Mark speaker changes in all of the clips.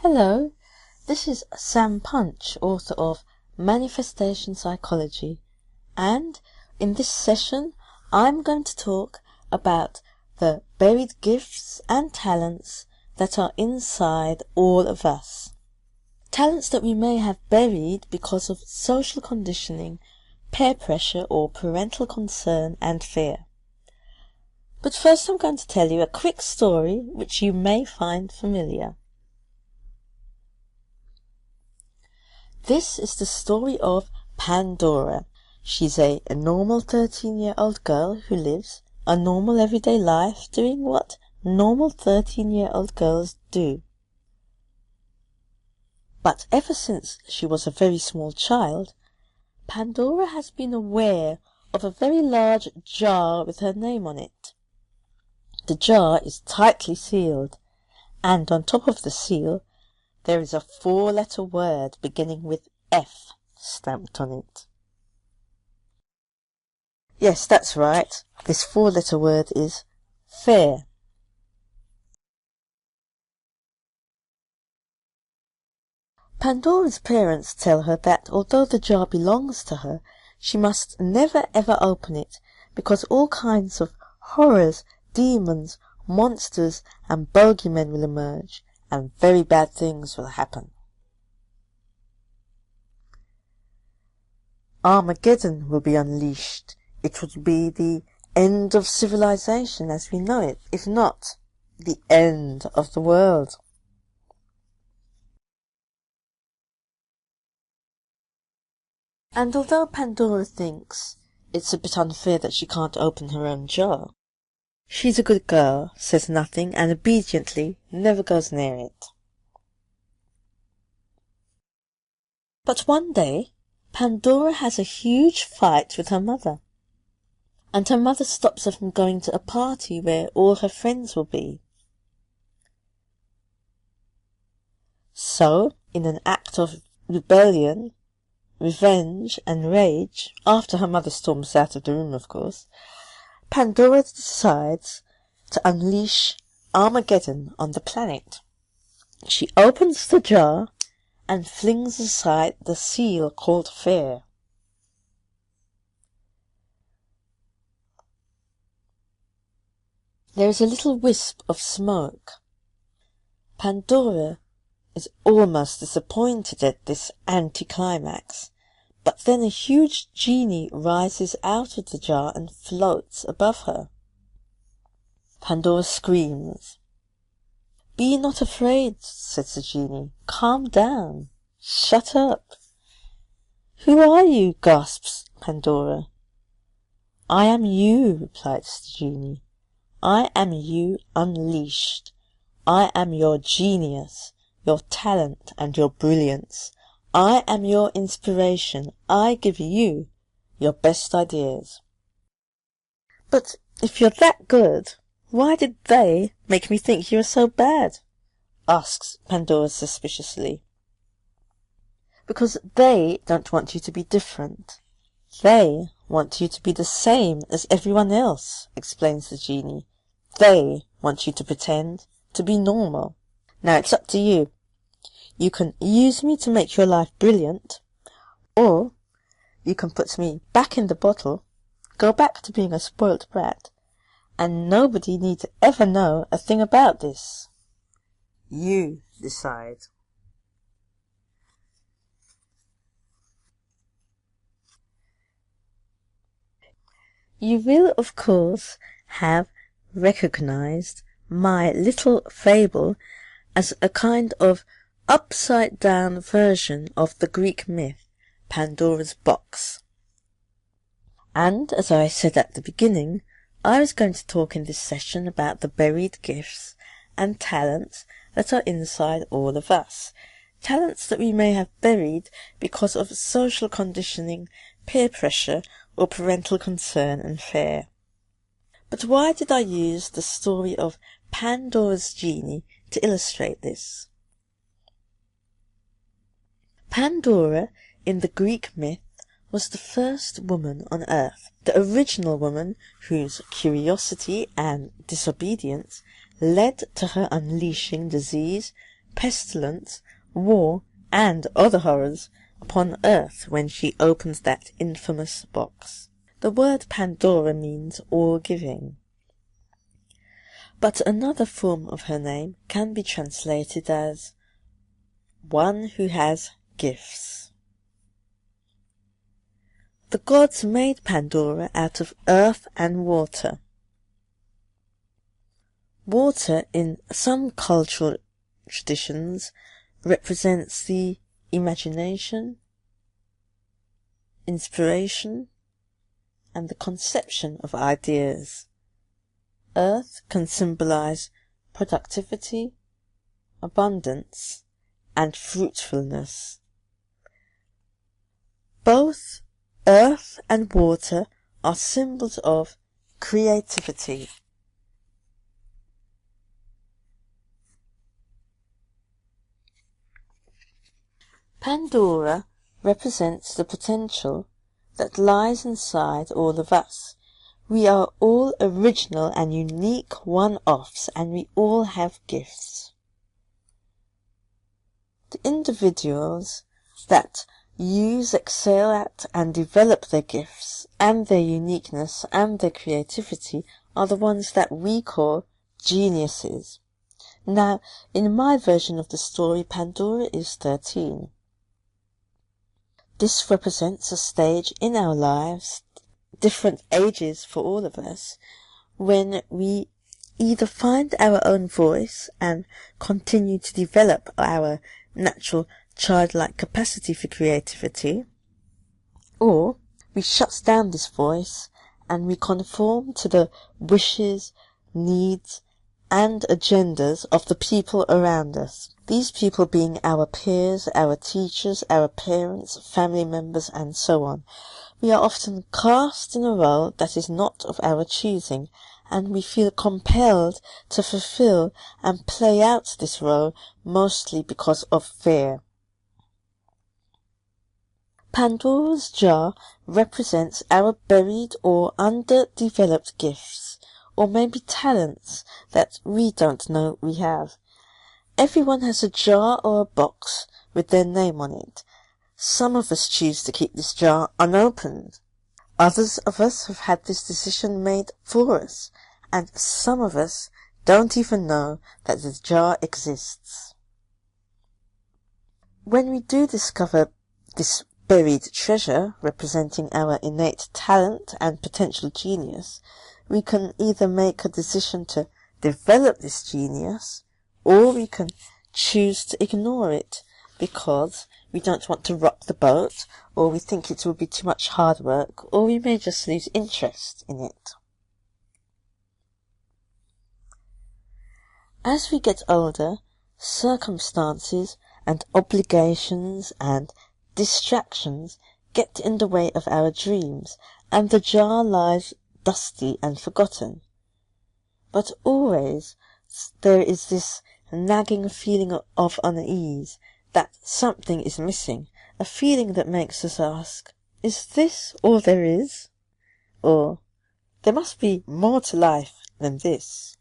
Speaker 1: Hello, this is Sam Punch, author of Manifestation Psychology, and in this session I'm going to talk about the buried gifts and talents that are inside all of us. Talents that we may have buried because of social conditioning, peer pressure or parental concern and fear. But first I'm going to tell you a quick story which you may find familiar. This is the story of Pandora. She's a normal 13-year-old girl who lives a normal everyday life doing what normal 13-year-old girls do. But ever since she was a very small child, Pandora has been aware of a very large jar with her name on it. The jar is tightly sealed, and on top of the seal there is a 4-letter word beginning with F stamped on it. Yes, that's right. This 4-letter word is fair. Pandora's parents tell her that although the jar belongs to her, she must never ever open it because all kinds of horrors, demons, monsters and bogeymen will emerge, and very bad things will happen. Armageddon will be unleashed. It would be the end of civilization as we know it, if not the end of the world. And although Pandora thinks it's a bit unfair that she can't open her own jar, she's a good girl, says nothing, and obediently never goes near it. But one day, Pandora has a huge fight with her mother, and her mother stops her from going to a party where all her friends will be. So, in an act of rebellion, revenge and rage, after her mother storms out of the room, of course, Pandora decides to unleash Armageddon on the planet. She opens the jar and flings aside the seal called fear. There is a little wisp of smoke. Pandora is almost disappointed at this anticlimax, but then a huge genie rises out of the jar and floats above her. Pandora screams. "Be not afraid," says the genie. "Calm down. Shut up." "Who are you?" gasps Pandora. "I am you," replies the genie. "I am you unleashed. I am your genius, your talent and your brilliance. I am your inspiration. I give you your best ideas." "But if you're that good, why did they make me think you were so bad?" asks Pandora suspiciously. "Because they don't want you to be different. They want you to be the same as everyone else," explains the genie. "They want you to pretend to be normal. Now it's up to you. You can use me to make your life brilliant, or you can put me back in the bottle, go back to being a spoilt brat, and nobody need ever know a thing about this. You decide." You will, of course, have recognized my little fable as a kind of upside-down version of the Greek myth, Pandora's Box. And, as I said at the beginning, I was going to talk in this session about the buried gifts and talents that are inside all of us. Talents that we may have buried because of social conditioning, peer pressure, or parental concern and fear. But why did I use the story of Pandoras Genie to illustrate this? Pandora, in the Greek myth, was the first woman on earth, the original woman whose curiosity and disobedience led to her unleashing disease, pestilence, war, and other horrors upon earth when she opens that infamous box. The word Pandora means all-giving. But another form of her name can be translated as one who has gifts. The gods made Pandora out of earth and water. Water in some cultural traditions represents the imagination, inspiration, and the conception of ideas. Earth can symbolize productivity, abundance, and fruitfulness. Both earth and water are symbols of creativity. Pandora represents the potential that lies inside all of us. We are all original and unique one-offs, and we all have gifts. The individuals that use, excel at, and develop their gifts, and their uniqueness, and their creativity are the ones that we call geniuses. Now, in my version of the story, Pandora is 13. This represents a stage in our lives, different ages for all of us, when we either find our own voice and continue to develop our natural childlike capacity for creativity, or we shut down this voice and we conform to the wishes, needs, and agendas of the people around us. These people being our peers, our teachers, our parents, family members, and so on. We are often cast in a role that is not of our choosing, and we feel compelled to fulfill and play out this role mostly because of fear. Pandora's jar represents our buried or underdeveloped gifts, or maybe talents that we don't know we have. Everyone has a jar or a box with their name on it. Some of us choose to keep this jar unopened. Others of us have had this decision made for us, and some of us don't even know that the jar exists. When we do discover this buried treasure representing our innate talent and potential genius, we can either make a decision to develop this genius, or we can choose to ignore it because we don't want to rock the boat, or we think it will be too much hard work, or we may just lose interest in it. As we get older, circumstances and obligations and distractions get in the way of our dreams, and the jar lies dusty and forgotten. But always there is this nagging feeling of unease, that something is missing, a feeling that makes us ask, is this all there is? Or, there must be more to life than this.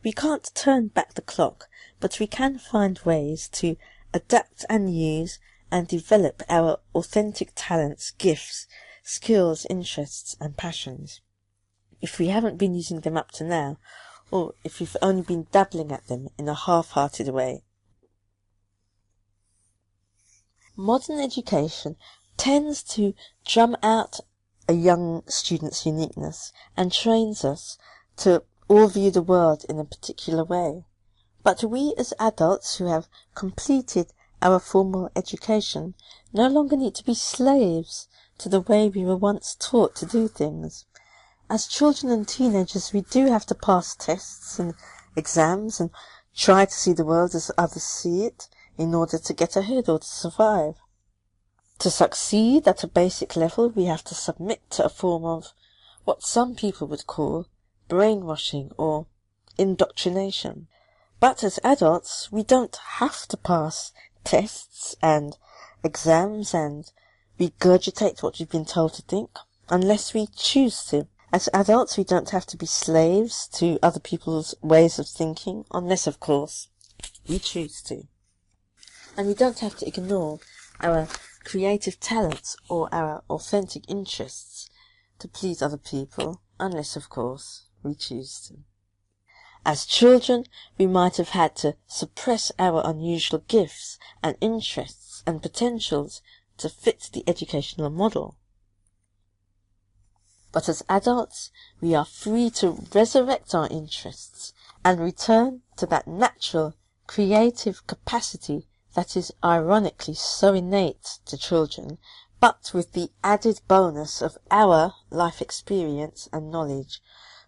Speaker 1: We can't turn back the clock, but we can find ways to adapt and use and develop our authentic talents, gifts, skills, interests, and passions. If we haven't been using them up to now, or if we've only been dabbling at them in a half-hearted way. Modern education tends to drum out a young student's uniqueness and trains us to all view the world in a particular way. But we as adults who have completed our formal education no longer need to be slaves to the way we were once taught to do things. As children and teenagers, we do have to pass tests and exams and try to see the world as others see it in order to get ahead or to survive. To succeed at a basic level, we have to submit to a form of what some people would call brainwashing or indoctrination. But as adults, we don't have to pass tests and exams and regurgitate what we've been told to think, unless we choose to. As adults, we don't have to be slaves to other people's ways of thinking, unless, of course, we choose to. And we don't have to ignore our creative talents or our authentic interests to please other people, unless, of course, we choose to. As children, we might have had to suppress our unusual gifts and interests and potentials to fit the educational model. But as adults, we are free to resurrect our interests and return to that natural, creative capacity that is ironically so innate to children, but with the added bonus of our life experience and knowledge,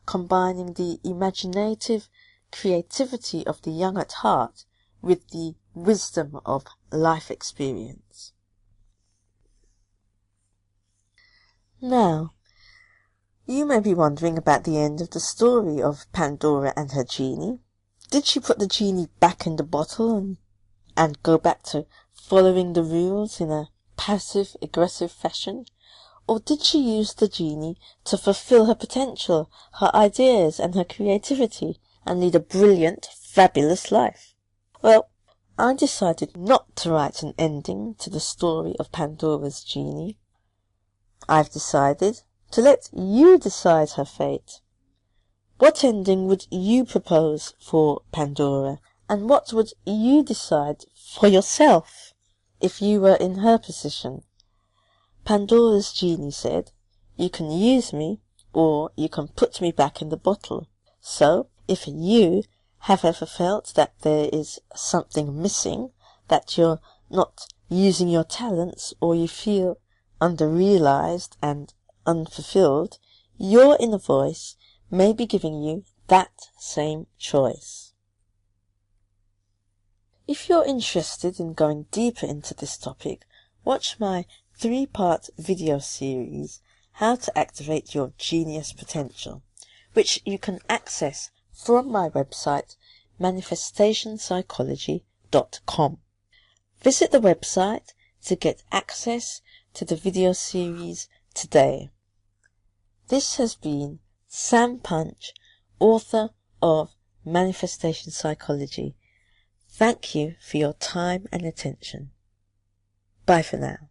Speaker 1: combining the imaginative creativity of the young at heart with the wisdom of life experience. Now, you may be wondering about the end of the story of Pandora and her genie. Did she put the genie back in the bottle and go back to following the rules in a passive-aggressive fashion? Or did she use the genie to fulfill her potential, her ideas and her creativity, and lead a brilliant, fabulous life? Well, I decided not to write an ending to the story of Pandora's genie. I've decided to let you decide her fate. What ending would you propose for Pandora, and what would you decide for yourself if you were in her position? Pandora's genie said, "You can use me, or you can put me back in the bottle." So, if you have ever felt that there is something missing, that you're not using your talents, or you feel under-realized and unfulfilled, your inner voice may be giving you that same choice. If you're interested in going deeper into this topic, watch my 3-part video series, How to Activate Your Genius Potential, which you can access from my website, manifestationpsychology.com. Visit the website to get access to the video series today. This has been Sam Punch, author of Manifestation Psychology. Thank you for your time and attention. Bye for now.